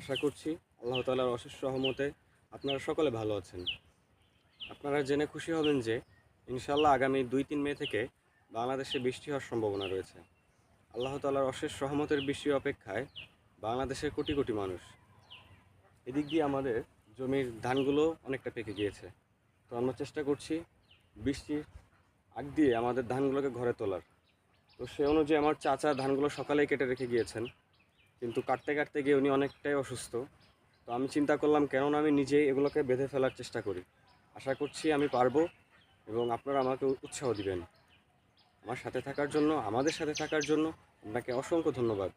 আশা করছি আল্লাহ তাআলার অশেষ রহমতে আপনারা সকলে ভালো আছেন। আপনারা জেনে খুশি হবেন যে ইনশাআল্লাহ আগামী 2-3 মে থেকে বাংলাদেশে বৃষ্টি হওয়ার সম্ভাবনা রয়েছে। আল্লাহ তাআলার অশেষ রহমতের বৃষ্টির অপেক্ষায় বাংলাদেশের কোটি কোটি মানুষ। এদিক দিয়ে আমাদের জমির ধানগুলো অনেকটা পেকে গিয়েছে। তো আমরা চেষ্টা করছি বৃষ্টির আগ দিয়ে আমাদের ধানগুলোকে ঘরে তোলার। তো সে অনুযায়ী আমার চাচা ধানগুলো সকালেই কেটে রেখে গিয়েছেন, কিন্তু কাটতে কাটতে গিয়ে উনি অনেকটাই অসুস্থ। তো আমি চিন্তা করলাম কেন না আমি নিজেই এগুলোকে বেঁধে ফেলার চেষ্টা করি। আশা করছি আমি পারবো এবং আপনারা আমাকে উৎসাহ দিবেন। আমার সাথে থাকার জন্য, আমাদের সাথে থাকার জন্য আপনাকে অসংখ্য ধন্যবাদ।